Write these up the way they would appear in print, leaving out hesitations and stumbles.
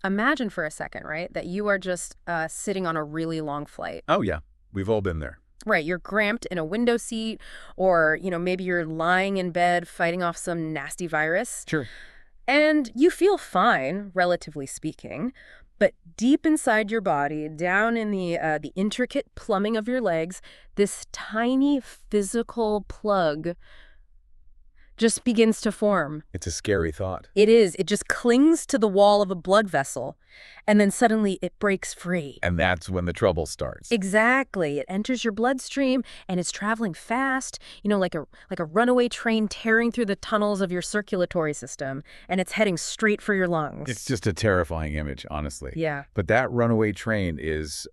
Imagine for a second, right, that you are just sitting on a really long flight. Oh, yeah. We've all been there. Right, you're cramped in a window seat, or, maybe you're lying in bed fighting off some nasty virus. Sure. And you feel fine, relatively speaking, but deep inside your body, down in the intricate plumbing of your legs, this tiny physical plug just begins to form. It's a scary thought. It is. It just clings to the wall of a blood vessel, and then suddenly it breaks free. And that's when the trouble starts. Exactly. It enters your bloodstream, and it's traveling fast, like a runaway train tearing through the tunnels of your circulatory system, and it's heading straight for your lungs. It's just a terrifying image, honestly. Yeah. But that runaway train is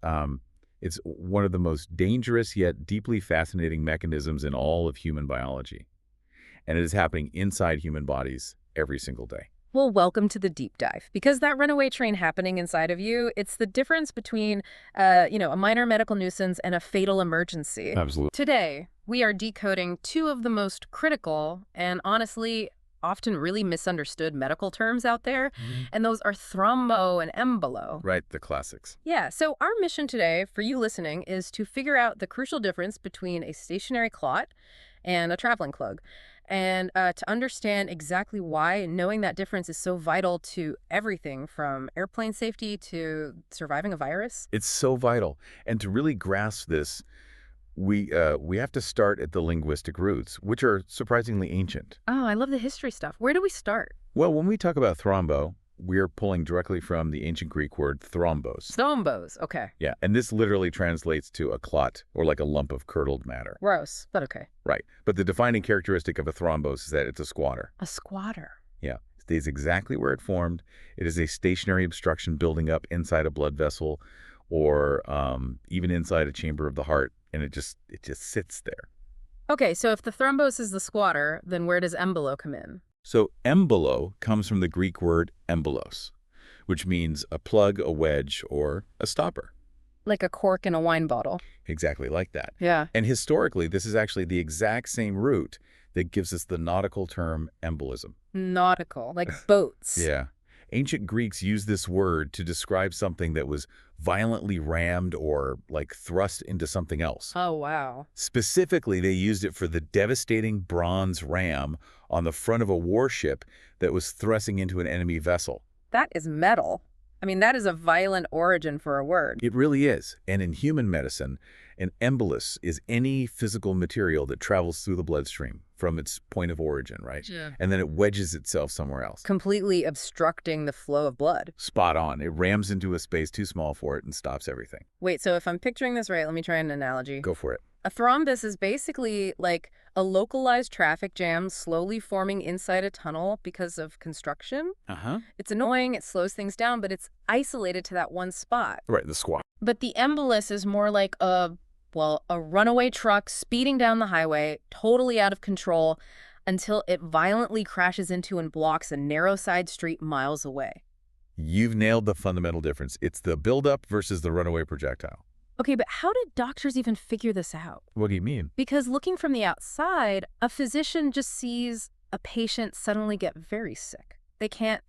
it's one of the most dangerous yet deeply fascinating mechanisms in all of human biology. And it is happening inside human bodies every single day. Well, welcome to the deep dive. Because that runaway train happening inside of you, it's the difference between, a minor medical nuisance and a fatal emergency. Absolutely. Today, we are decoding two of the most critical and honestly often really misunderstood medical terms out there, and those are thrombo and embolo. Right, the classics. Yeah, so our mission today for you listening is to figure out the crucial difference between a stationary clot and a traveling plug. And to understand exactly why knowing that difference is so vital to everything from airplane safety to surviving a virus. It's so vital. And to really grasp this, we have to start at the linguistic roots, which are surprisingly ancient. Oh, I love the history stuff. Where do we start? Well, when we talk about thrombo, we're pulling directly from the ancient Greek word thrombos. Thrombos, okay. Yeah, and this literally translates to a clot, or like a lump of curdled matter. Gross, but okay. Right. But the defining characteristic of a thrombos is that it's a squatter. A squatter. Yeah. It stays exactly where it formed. It is a stationary obstruction building up inside a blood vessel or even inside a chamber of the heart, and it just sits there. Okay, so if the thrombos is the squatter, then where does embolo come in? So embolo comes from the Greek word embolos, which means a plug, a wedge, or a stopper. Like a cork in a wine bottle. Exactly like that. Yeah. And historically, this is actually the exact same root that gives us the nautical term embolism. Nautical, like boats. Yeah. Ancient Greeks used this word to describe something that was violently rammed or like thrust into something else. Oh, wow. Specifically, they used it for the devastating bronze ram on the front of a warship that was thrusting into an enemy vessel. That is metal. I mean, that is a violent origin for a word. It really is. And in human medicine, an embolus is any physical material that travels through the bloodstream from its point of origin, right? Yeah. And then it wedges itself somewhere else. Completely obstructing the flow of blood. Spot on. It rams into a space too small for it and stops everything. Wait, so if I'm picturing this right, let me try an analogy. Go for it. A thrombus is basically like a localized traffic jam slowly forming inside a tunnel because of construction. Uh-huh. It's annoying, it slows things down, but it's isolated to that one spot. Right, the squat. But the embolus is more like a runaway truck speeding down the highway, totally out of control, until it violently crashes into and blocks a narrow side street miles away. You've nailed the fundamental difference. It's the buildup versus the runaway projectile. Okay, but how did doctors even figure this out? What do you mean? Because looking from the outside, a physician just sees a patient suddenly get very sick. They can't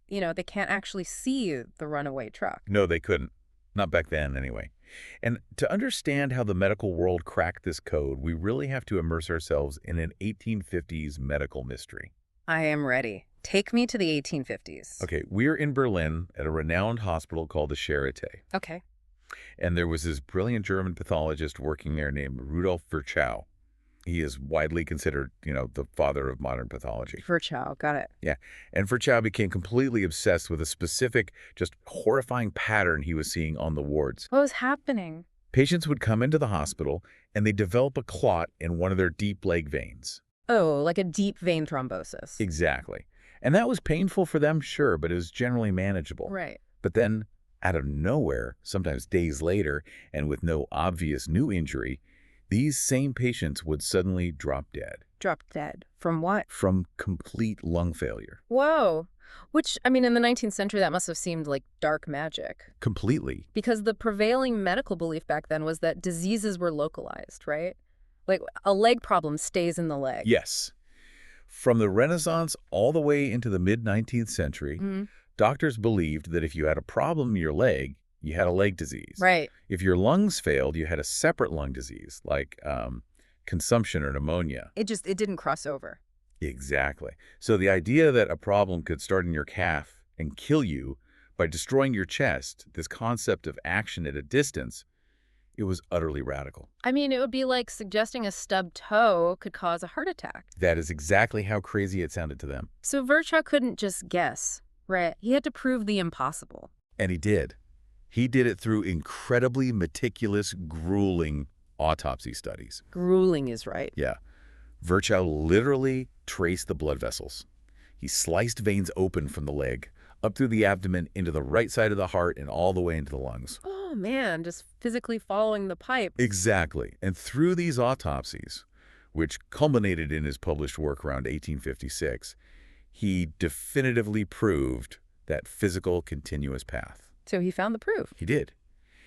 actually see the runaway truck. No, they couldn't. Not back then, anyway. And to understand how the medical world cracked this code, we really have to immerse ourselves in an 1850s medical mystery. I am ready. Take me to the 1850s. Okay, we're in Berlin at a renowned hospital called the Charité. Okay. And there was this brilliant German pathologist working there named Rudolf Virchow. He is widely considered, the father of modern pathology. Virchow, got it. Yeah. And Virchow became completely obsessed with a specific, just horrifying pattern he was seeing on the wards. What was happening? Patients would come into the hospital and they develop a clot in one of their deep leg veins. Oh, like a deep vein thrombosis. Exactly. And that was painful for them, sure, but it was generally manageable. Right. But then, out of nowhere, sometimes days later, and with no obvious new injury, these same patients would suddenly drop dead. Drop dead. From what? From complete lung failure. Whoa. Which, in the 19th century, that must have seemed like dark magic. Completely. Because the prevailing medical belief back then was that diseases were localized, right? Like, a leg problem stays in the leg. Yes. From the Renaissance all the way into the mid-19th century, Doctors believed that if you had a problem in your leg, you had a leg disease. Right. If your lungs failed, you had a separate lung disease, like consumption or pneumonia. It didn't cross over. Exactly. So the idea that a problem could start in your calf and kill you by destroying your chest, this concept of action at a distance, it was utterly radical. I mean, it would be like suggesting a stubbed toe could cause a heart attack. That is exactly how crazy it sounded to them. So Virchow couldn't just guess, right? He had to prove the impossible. And he did. He did it through incredibly meticulous, grueling autopsy studies. Grueling is right. Yeah. Virchow literally traced the blood vessels. He sliced veins open from the leg, up through the abdomen, into the right side of the heart, and all the way into the lungs. Oh, man, just physically following the pipe. Exactly. And through these autopsies, which culminated in his published work around 1856, he definitively proved that physical continuous path. So he found the proof. He did.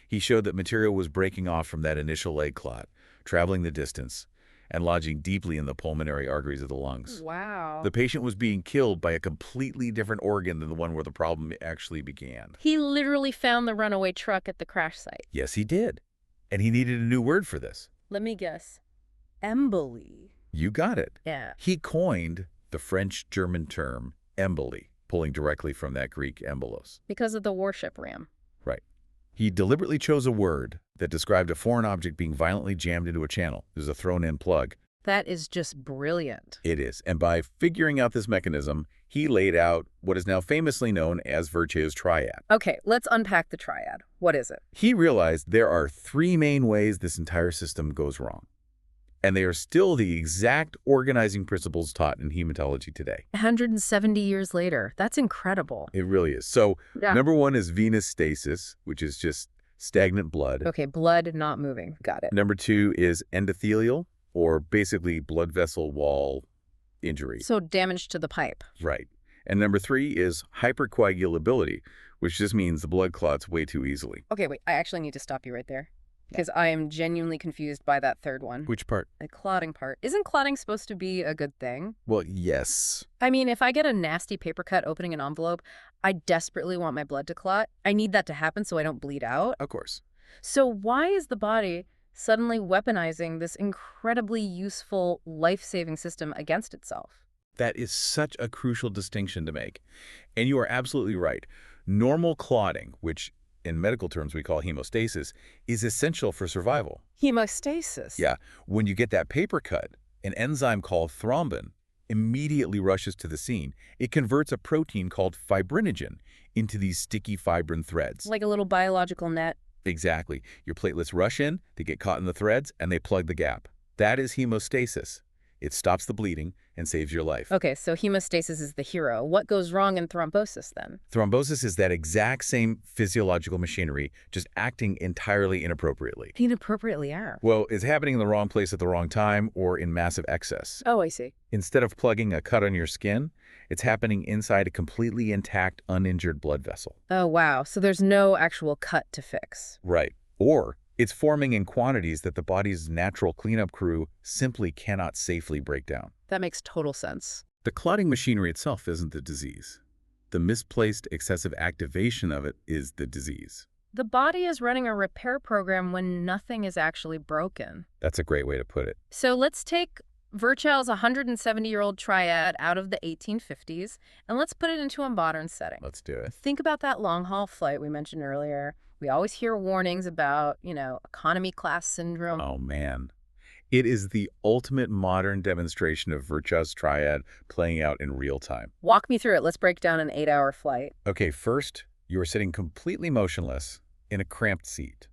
He showed that material was breaking off from that initial leg clot, traveling the distance, and lodging deeply in the pulmonary arteries of the lungs. Wow. The patient was being killed by a completely different organ than the one where the problem actually began. He literally found the runaway truck at the crash site. Yes, he did. And he needed a new word for this. Let me guess. Emboli. You got it. Yeah. He coined the French-German term emboli, pulling directly from that Greek embolos. Because of the warship ram. Right. He deliberately chose a word that described a foreign object being violently jammed into a channel. There's a thrown-in plug. That is just brilliant. It is. And by figuring out this mechanism, he laid out what is now famously known as Virchow's triad. Okay, let's unpack the triad. What is it? He realized there are three main ways this entire system goes wrong. And they are still the exact organizing principles taught in hematology today. 170 years later. That's incredible. It really is. So, Yeah. number one is venous stasis, which is just stagnant blood. Okay, blood not moving. Got it. Number two is endothelial, or basically blood vessel wall injury. So damage to the pipe. Right. And number three is hypercoagulability, which just means the blood clots way too easily. Okay, wait, I actually need to stop you right there. Because I am genuinely confused by that third one. Which part? The clotting part. Isn't clotting supposed to be a good thing? Well, yes. I mean, if I get a nasty paper cut opening an envelope, I desperately want my blood to clot. I need that to happen so I don't bleed out. Of course. So why is the body suddenly weaponizing this incredibly useful, life-saving system against itself? That is such a crucial distinction to make. And you are absolutely right. Normal clotting, which in medical terms we call hemostasis, is essential for survival. Hemostasis? Yeah. When you get that paper cut, an enzyme called thrombin immediately rushes to the scene. It converts a protein called fibrinogen into these sticky fibrin threads. Like a little biological net. Exactly. Your platelets rush in, they get caught in the threads, and they plug the gap. That is hemostasis. It stops the bleeding and saves your life. Okay, so hemostasis is the hero. What goes wrong in thrombosis then? Thrombosis is that exact same physiological machinery, just acting entirely inappropriately. Inappropriately how? Well, it's happening in the wrong place at the wrong time or in massive excess. Oh, I see. Instead of plugging a cut on your skin, it's happening inside a completely intact, uninjured blood vessel. Oh, wow. So there's no actual cut to fix. Right. Or it's forming in quantities that the body's natural cleanup crew simply cannot safely break down. That makes total sense. The clotting machinery itself isn't the disease. The misplaced excessive activation of it is the disease. The body is running a repair program when nothing is actually broken. That's a great way to put it. So let's take Virchow's 170-year-old triad out of the 1850s, and let's put it into a modern setting. Let's do it. Think about that long-haul flight we mentioned earlier. We always hear warnings about, economy class syndrome. Oh, man. It is the ultimate modern demonstration of Virchow's triad playing out in real time. Walk me through it. Let's break down an 8-hour flight. Okay, first, you are sitting completely motionless in a cramped seat.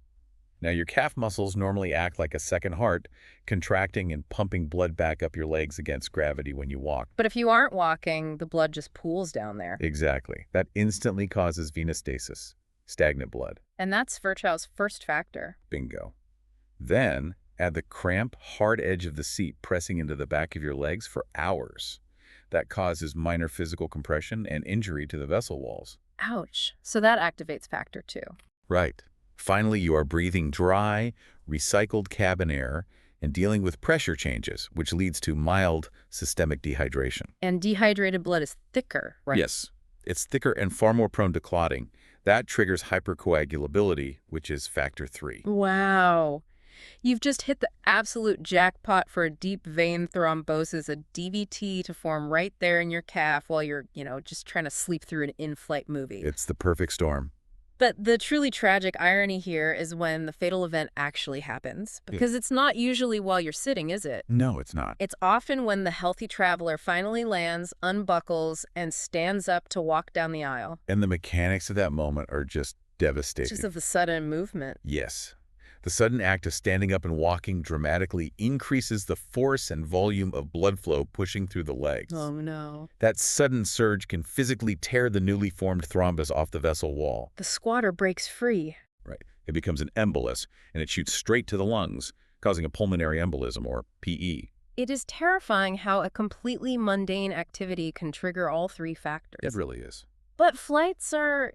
Now, your calf muscles normally act like a second heart, contracting and pumping blood back up your legs against gravity when you walk. But if you aren't walking, the blood just pools down there. Exactly. That instantly causes venous stasis, stagnant blood. And that's Virchow's first factor. Bingo. Then, add the cramp, hard edge of the seat pressing into the back of your legs for hours. That causes minor physical compression and injury to the vessel walls. Ouch. So that activates factor 2. Right. Finally, you are breathing dry, recycled cabin air and dealing with pressure changes, which leads to mild systemic dehydration. And dehydrated blood is thicker, right? Yes. It's thicker and far more prone to clotting. That triggers hypercoagulability, which is factor 3. Wow. You've just hit the absolute jackpot for a deep vein thrombosis, a DVT to form right there in your calf while you're, just trying to sleep through an in-flight movie. It's the perfect storm. But the truly tragic irony here is when the fatal event actually happens, because it's not usually while you're sitting, is it? No, it's not. It's often when the healthy traveler finally lands, unbuckles, and stands up to walk down the aisle. And the mechanics of that moment are just devastating. Just of the sudden movement. Yes. The sudden act of standing up and walking dramatically increases the force and volume of blood flow pushing through the legs. Oh, no. That sudden surge can physically tear the newly formed thrombus off the vessel wall. The squatter breaks free. Right. It becomes an embolus, and it shoots straight to the lungs, causing a pulmonary embolism, or PE. It is terrifying how a completely mundane activity can trigger all three factors. It really is. But flights are,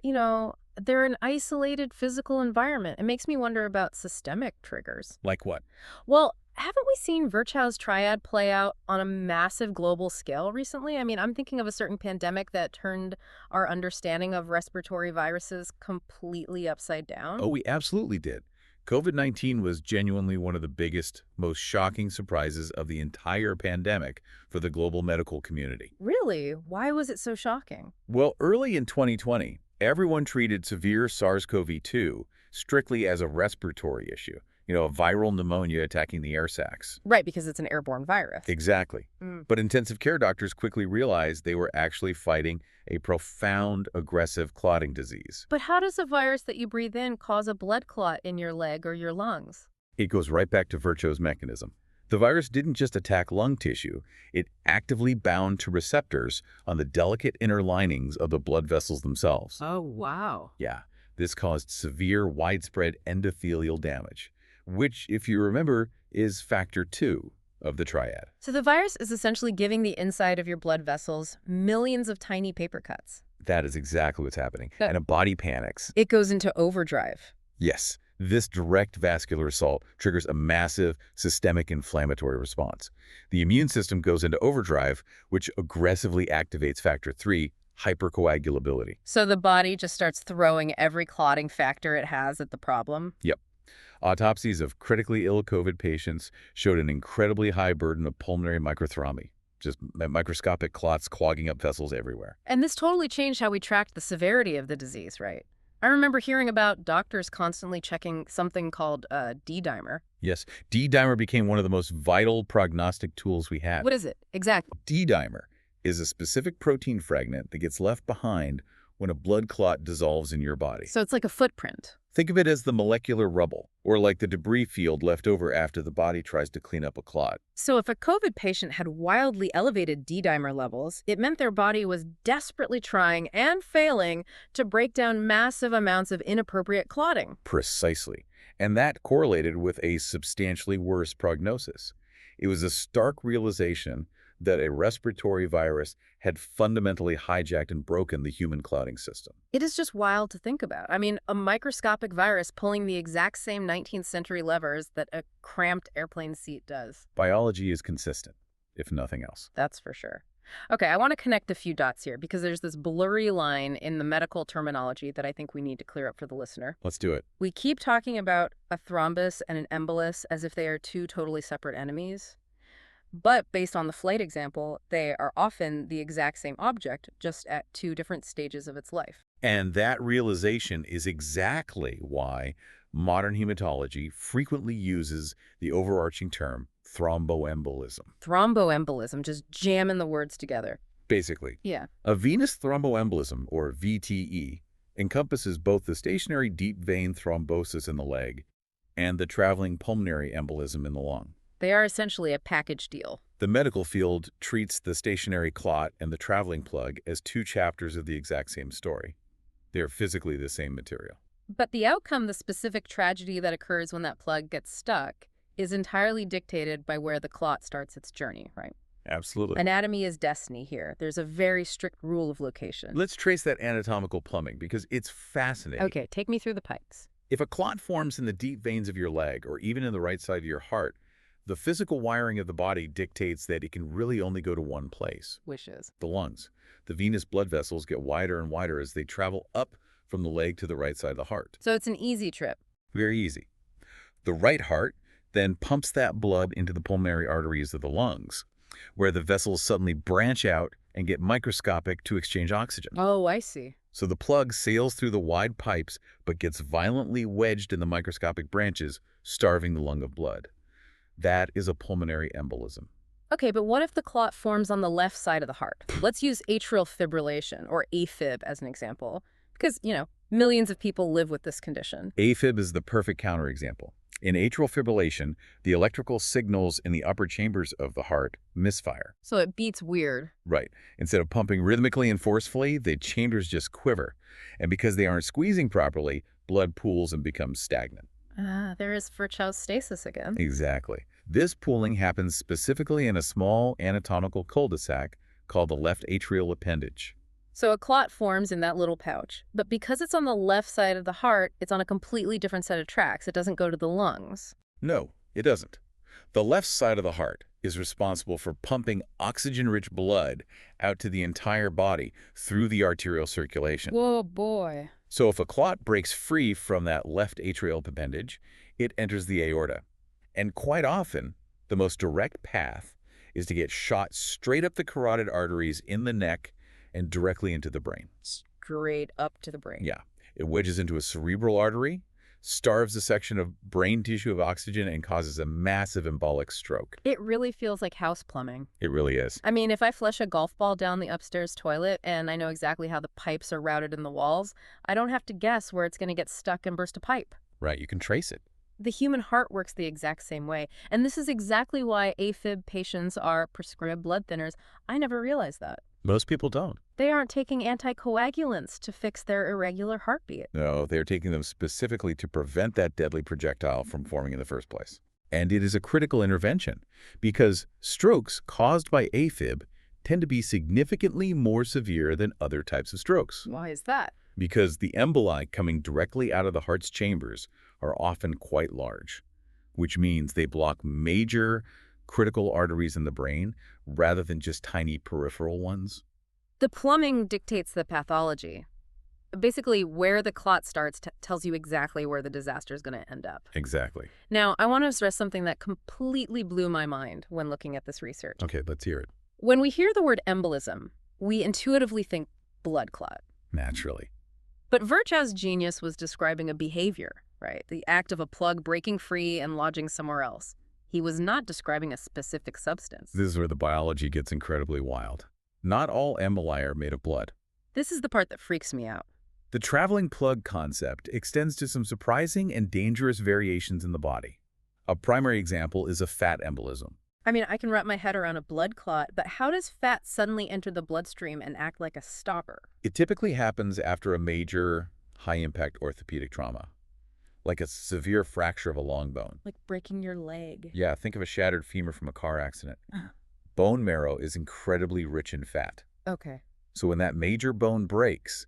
they're an isolated physical environment. It makes me wonder about systemic triggers. Like what? Well, haven't we seen Virchow's triad play out on a massive global scale recently? I mean, I'm thinking of a certain pandemic that turned our understanding of respiratory viruses completely upside down. Oh, we absolutely did. COVID-19 was genuinely one of the biggest, most shocking surprises of the entire pandemic for the global medical community. Really? Why was it so shocking? Well, early in 2020, everyone treated severe SARS-CoV-2 strictly as a respiratory issue, a viral pneumonia attacking the air sacs. Right, because it's an airborne virus. Exactly. Mm. But intensive care doctors quickly realized they were actually fighting a profound aggressive clotting disease. But how does a virus that you breathe in cause a blood clot in your leg or your lungs? It goes right back to Virchow's mechanism. The virus didn't just attack lung tissue, it actively bound to receptors on the delicate inner linings of the blood vessels themselves. Oh, wow. Yeah, this caused severe, widespread endothelial damage, which, if you remember, is factor 2 of the triad. So the virus is essentially giving the inside of your blood vessels millions of tiny paper cuts. That is exactly what's happening. Good. And a body panics. It goes into overdrive. Yes, this direct vascular assault triggers a massive systemic inflammatory response. The immune system goes into overdrive, which aggressively activates factor 3, hypercoagulability. So the body just starts throwing every clotting factor it has at the problem? Yep. Autopsies of critically ill COVID patients showed an incredibly high burden of pulmonary microthromby, just microscopic clots clogging up vessels everywhere. And this totally changed how we tracked the severity of the disease, right? I remember hearing about doctors constantly checking something called D-dimer. Yes, D-dimer became one of the most vital prognostic tools we had. What is it? Exactly. D-dimer is a specific protein fragment that gets left behind when a blood clot dissolves in your body. So it's like a footprint. Think of it as the molecular rubble, or like the debris field left over after the body tries to clean up a clot. So if a COVID patient had wildly elevated D-dimer levels, it meant their body was desperately trying and failing to break down massive amounts of inappropriate clotting. Precisely. And that correlated with a substantially worse prognosis. It was a stark realization that a respiratory virus had fundamentally hijacked and broken the human clotting system. It is just wild to think about. I mean, a microscopic virus pulling the exact same 19th century levers that a cramped airplane seat does. Biology is consistent, if nothing else. That's for sure. Okay, I want to connect a few dots here because there's this blurry line in the medical terminology that I think we need to clear up for the listener. Let's do it. We keep talking about a thrombus and an embolus as if they are two totally separate enemies. But based on the flight example, they are often the exact same object, just at two different stages of its life. And that realization is exactly why modern hematology frequently uses the overarching term thromboembolism. Thromboembolism, just jamming the words together. Basically, Yeah. a venous thromboembolism, or VTE, encompasses both the stationary deep vein thrombosis in the leg and the traveling pulmonary embolism in the lung. They are essentially a package deal. The medical field treats the stationary clot and the traveling plug as two chapters of the exact same story. They are physically the same material. But the outcome, the specific tragedy that occurs when that plug gets stuck, is entirely dictated by where the clot starts its journey, right? Absolutely. Anatomy is destiny here. There's a very strict rule of location. Let's trace that anatomical plumbing because it's fascinating. Okay, take me through the pipes. If a clot forms in the deep veins of your leg or even in the right side of your heart, The physical wiring of the body dictates that it can really only go to one place, Wishes. the lungs. The venous blood vessels get wider and wider as they travel up from the leg to the right side of the heart. So it's an easy trip. Very easy. The right heart then pumps that blood into the pulmonary arteries of the lungs, where the vessels suddenly branch out and get microscopic to exchange oxygen. Oh, I see. So the plug sails through the wide pipes but gets violently wedged in the microscopic branches, starving the lung of blood. That is a pulmonary embolism. Okay, but what if the clot forms on the left side of the heart? Let's use atrial fibrillation, or AFib, as an example. Because, millions of people live with this condition. AFib is the perfect counterexample. In atrial fibrillation, the electrical signals in the upper chambers of the heart misfire. So it beats weird. Right. Instead of pumping rhythmically and forcefully, the chambers just quiver. And because they aren't squeezing properly, blood pools and becomes stagnant. There is Virchow's stasis again. Exactly. This pooling happens specifically in a small anatomical cul-de-sac called the left atrial appendage. So a clot forms in that little pouch, but because it's on the left side of the heart, it's on a completely different set of tracks. It doesn't go to the lungs. No, it doesn't. The left side of the heart is responsible for pumping oxygen-rich blood out to the entire body through the arterial circulation. Whoa, boy. So if a clot breaks free from that left atrial appendage, it enters the aorta. And quite often, the most direct path is to get shot straight up the carotid arteries in the neck and directly into the brain. Straight up to the brain. Yeah. It wedges into a cerebral artery, starves a section of brain tissue of oxygen, and causes a massive embolic stroke. It really feels like house plumbing. It really is. I mean, if I flush a golf ball down the upstairs toilet and I know exactly how the pipes are routed in the walls, I don't have to guess where it's going to get stuck and burst a pipe. Right, you can trace it. The human heart works the exact same way, and this is exactly why AFib patients are prescribed blood thinners. I never realized that. Most people don't. They aren't taking anticoagulants to fix their irregular heartbeat. No, they're taking them specifically to prevent that deadly projectile from forming in the first place. And it is a critical intervention because strokes caused by AFib tend to be significantly more severe than other types of strokes. Why is that? Because the emboli coming directly out of the heart's chambers are often quite large, which means they block major critical arteries in the brain rather than just tiny peripheral ones. The plumbing dictates the pathology. Basically, where the clot starts tells you exactly where the disaster is going to end up. Exactly. Now, I want to stress something that completely blew my mind when looking at this research. Okay, let's hear it. When we hear the word embolism, we intuitively think blood clot. Naturally. But Virchow's genius was describing a behavior, right? The act of a plug breaking free and lodging somewhere else. He was not describing a specific substance. This is where the biology gets incredibly wild. Not all emboli are made of blood. This is the part that freaks me out. The traveling plug concept extends to some surprising and dangerous variations in the body. A primary example is a fat embolism. I mean, I can wrap my head around a blood clot, but how does fat suddenly enter the bloodstream and act like a stopper? It typically happens after a major, high-impact orthopedic trauma, like a severe fracture of a long bone. Like breaking your leg. Yeah, think of a shattered femur from a car accident. Bone marrow is incredibly rich in fat. Okay. So when that major bone breaks,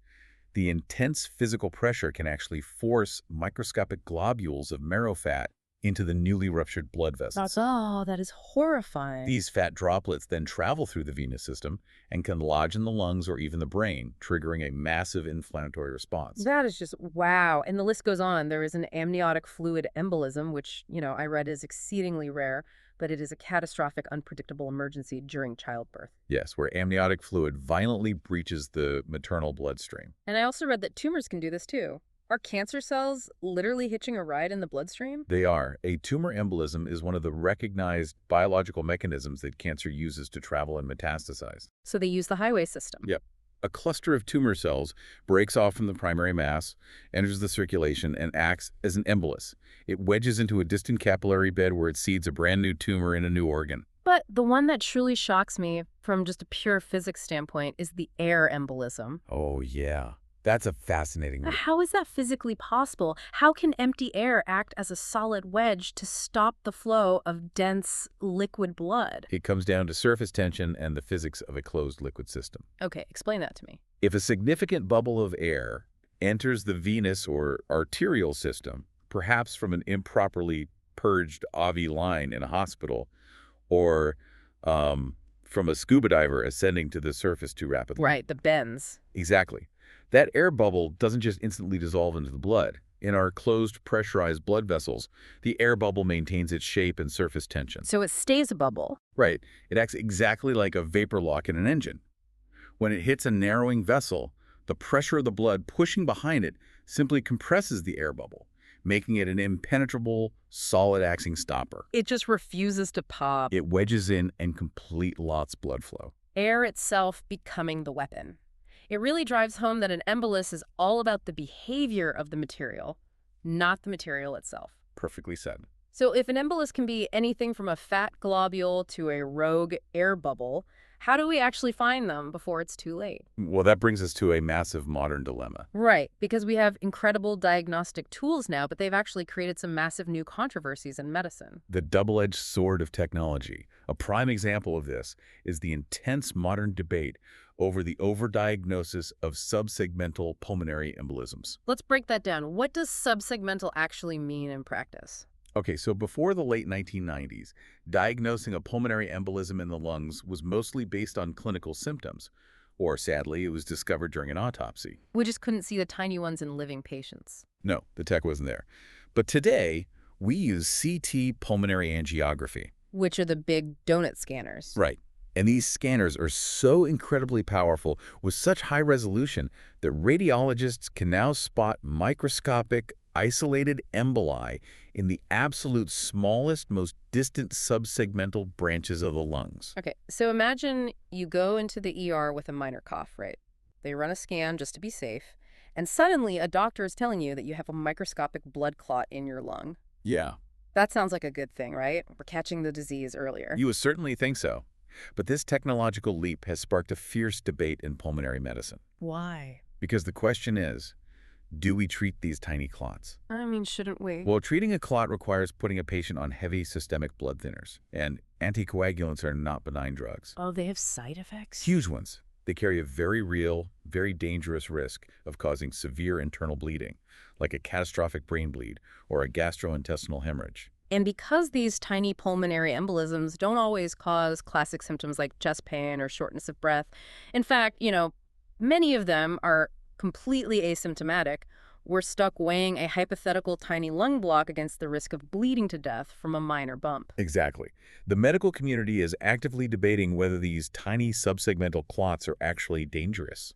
the intense physical pressure can actually force microscopic globules of marrow fat into the newly ruptured blood vessels. That is horrifying. These fat droplets then travel through the venous system and can lodge in the lungs or even the brain, triggering a massive inflammatory response. That is just, wow. And the list goes on. There is an amniotic fluid embolism, which, I read is exceedingly rare, but it is a catastrophic, unpredictable emergency during childbirth. Yes, where amniotic fluid violently breaches the maternal bloodstream. And I also read that tumors can do this too. Are cancer cells literally hitching a ride in the bloodstream? They are. A tumor embolism is one of the recognized biological mechanisms that cancer uses to travel and metastasize. So they use the highway system. Yep. A cluster of tumor cells breaks off from the primary mass, enters the circulation, and acts as an embolus. It wedges into a distant capillary bed where it seeds a brand new tumor in a new organ. But the one that truly shocks me from just a pure physics standpoint is the air embolism. Oh, yeah. That's a fascinating one. How is that physically possible? How can empty air act as a solid wedge to stop the flow of dense liquid blood? It comes down to surface tension and the physics of a closed liquid system. Okay, explain that to me. If a significant bubble of air enters the venous or arterial system, perhaps from an improperly purged AVI line in a hospital or from a scuba diver ascending to the surface too rapidly. Right, the bends. Exactly. That air bubble doesn't just instantly dissolve into the blood. In our closed, pressurized blood vessels, the air bubble maintains its shape and surface tension. So it stays a bubble. Right. It acts exactly like a vapor lock in an engine. When it hits a narrowing vessel, the pressure of the blood pushing behind it simply compresses the air bubble, making it an impenetrable, solid-acting stopper. It just refuses to pop. It wedges in and complete lots blood flow. Air itself becoming the weapon. It really drives home that an embolus is all about the behavior of the material, not the material itself. Perfectly said. So if an embolus can be anything from a fat globule to a rogue air bubble, how do we actually find them before it's too late? Well, that brings us to a massive modern dilemma. Right, because we have incredible diagnostic tools now, but they've actually created some massive new controversies in medicine. The double-edged sword of technology. A prime example of this is the intense modern debate over the overdiagnosis of subsegmental pulmonary embolisms. Let's break that down. What does subsegmental actually mean in practice? Okay, so before the late 1990s, diagnosing a pulmonary embolism in the lungs was mostly based on clinical symptoms, or sadly, it was discovered during an autopsy. We just couldn't see the tiny ones in living patients. No, the tech wasn't there. But today, we use CT pulmonary angiography. Which are the big donut scanners. Right. And these scanners are so incredibly powerful with such high resolution that radiologists can now spot microscopic, isolated emboli in the absolute smallest, most distant subsegmental branches of the lungs. Okay, so imagine you go into the ER with a minor cough, right? They run a scan just to be safe, and suddenly a doctor is telling you that you have a microscopic blood clot in your lung. Yeah. That sounds like a good thing, right? We're catching the disease earlier. You would certainly think so. But this technological leap has sparked a fierce debate in pulmonary medicine. Why? Because the question is, do we treat these tiny clots? I mean, shouldn't we? Well, treating a clot requires putting a patient on heavy systemic blood thinners, and anticoagulants are not benign drugs. Oh, they have side effects? Huge ones. They carry a very real, very dangerous risk of causing severe internal bleeding, like a catastrophic brain bleed or a gastrointestinal hemorrhage. And because these tiny pulmonary embolisms don't always cause classic symptoms like chest pain or shortness of breath, in fact, many of them are completely asymptomatic, we're stuck weighing a hypothetical tiny lung block against the risk of bleeding to death from a minor bump. Exactly. The medical community is actively debating whether these tiny subsegmental clots are actually dangerous,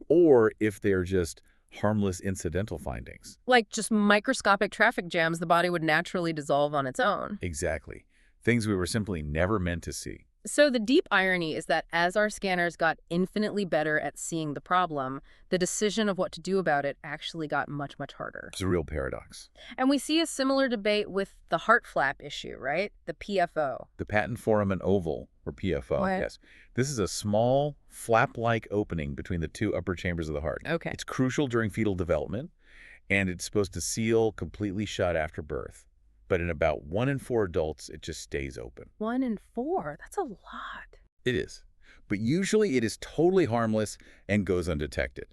or if they're just harmless incidental findings. Like just microscopic traffic jams the body would naturally dissolve on its own. Exactly. Things we were simply never meant to see. So the deep irony is that as our scanners got infinitely better at seeing the problem, the decision of what to do about it actually got much, much harder. It's a real paradox. And we see a similar debate with the heart flap issue, right? The PFO. The patent foramen oval, or PFO, What? yes. This is a small, flap-like opening between the two upper chambers of the heart. Okay. It's crucial during fetal development, and it's supposed to seal completely shut after birth. But in about 1 in 4 adults, it just stays open. 1 in 4? That's a lot. It is. But usually it is totally harmless and goes undetected.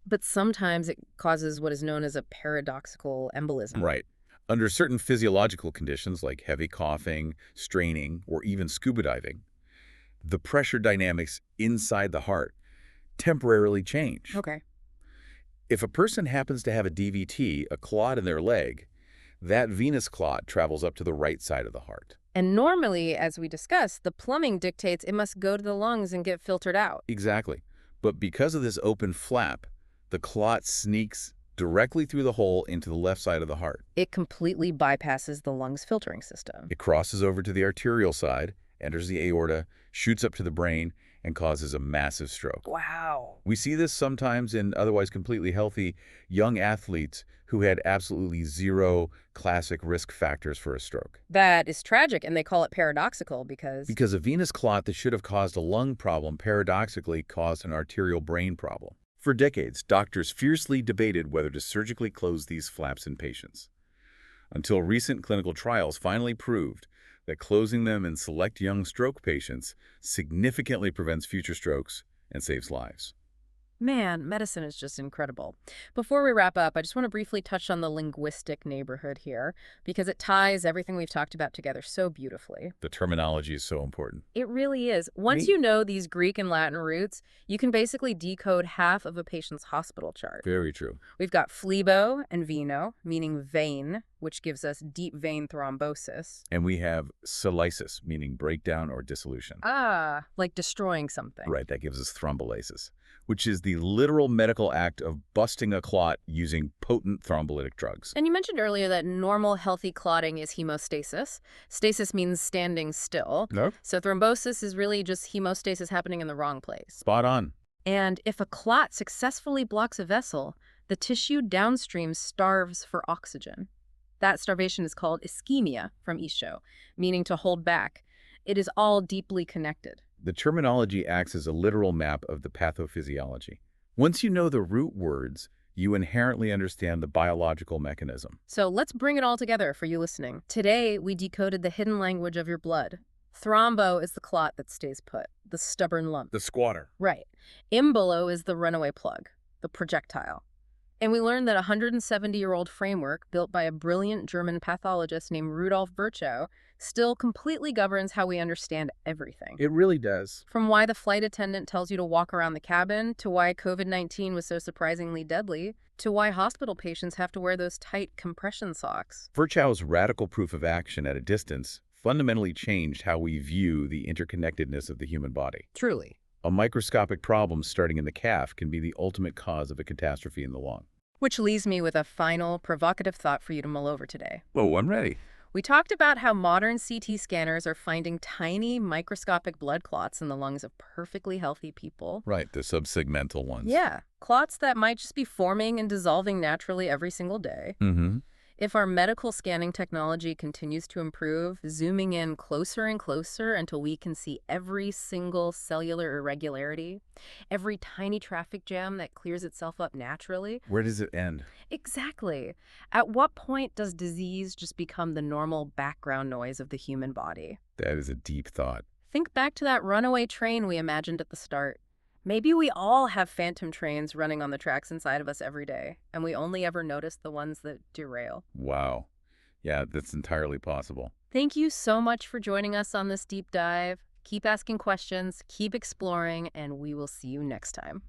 But sometimes it causes what is known as a paradoxical embolism. Right. Under certain physiological conditions like heavy coughing, straining, or even scuba diving, the pressure dynamics inside the heart temporarily change. Okay. If a person happens to have a DVT, a clot in their leg, that venous clot travels up to the right side of the heart. And normally, as we discussed, the plumbing dictates it must go to the lungs and get filtered out. Exactly. But because of this open flap, the clot sneaks directly through the hole into the left side of the heart. It completely bypasses the lungs filtering system. It crosses over to the arterial side, enters the aorta, shoots up to the brain, and causes a massive stroke. Wow. We see this sometimes in otherwise completely healthy young athletes who had absolutely zero classic risk factors for a stroke. That is tragic, and they call it paradoxical because... Because a venous clot that should have caused a lung problem paradoxically caused an arterial brain problem. For decades, doctors fiercely debated whether to surgically close these flaps in patients, until recent clinical trials finally proved that closing them in select young stroke patients significantly prevents future strokes and saves lives. Man, medicine is just incredible. Before we wrap up, I just want to briefly touch on the linguistic neighborhood here because it ties everything we've talked about together so beautifully. The terminology is so important. It really is. Once Me? you know these Greek and Latin roots, you can basically decode half of a patient's hospital chart. Very true. We've got flebo and veno, meaning vein, which gives us deep vein thrombosis. And we have silicis, meaning breakdown or dissolution. Ah, like destroying something. Right, that gives us thrombolysis, which is the literal medical act of busting a clot using potent thrombolytic drugs. And you mentioned earlier that normal, healthy clotting is hemostasis. Stasis means standing still. No? So thrombosis is really just hemostasis happening in the wrong place. Spot on. And if a clot successfully blocks a vessel, the tissue downstream starves for oxygen. That starvation is called ischemia from ischo, meaning to hold back. It is all deeply connected. The terminology acts as a literal map of the pathophysiology. Once you know the root words, you inherently understand the biological mechanism. So let's bring it all together for you listening. Today, we decoded the hidden language of your blood. Thrombo is the clot that stays put, the stubborn lump. The squatter. Right. Embolo is the runaway plug, the projectile. And we learned that a 170-year-old framework built by a brilliant German pathologist named Rudolf Virchow still completely governs how we understand everything. It really does. From why the flight attendant tells you to walk around the cabin, to why COVID-19 was so surprisingly deadly, to why hospital patients have to wear those tight compression socks. Virchow's radical proof of action at a distance fundamentally changed how we view the interconnectedness of the human body. Truly. A microscopic problem starting in the calf can be the ultimate cause of a catastrophe in the lung. Which leaves me with a final, provocative thought for you to mull over today. Whoa, I'm ready. We talked about how modern CT scanners are finding tiny, microscopic blood clots in the lungs of perfectly healthy people. Right, the subsegmental ones. Yeah, clots that might just be forming and dissolving naturally every single day. Mm-hmm. If our medical scanning technology continues to improve, zooming in closer and closer until we can see every single cellular irregularity, every tiny traffic jam that clears itself up naturally. Where does it end? Exactly. At what point does disease just become the normal background noise of the human body? That is a deep thought. Think back to that runaway train we imagined at the start. Maybe we all have phantom trains running on the tracks inside of us every day, and we only ever notice the ones that derail. Wow. Yeah, that's entirely possible. Thank you so much for joining us on this deep dive. Keep asking questions, keep exploring, and we will see you next time.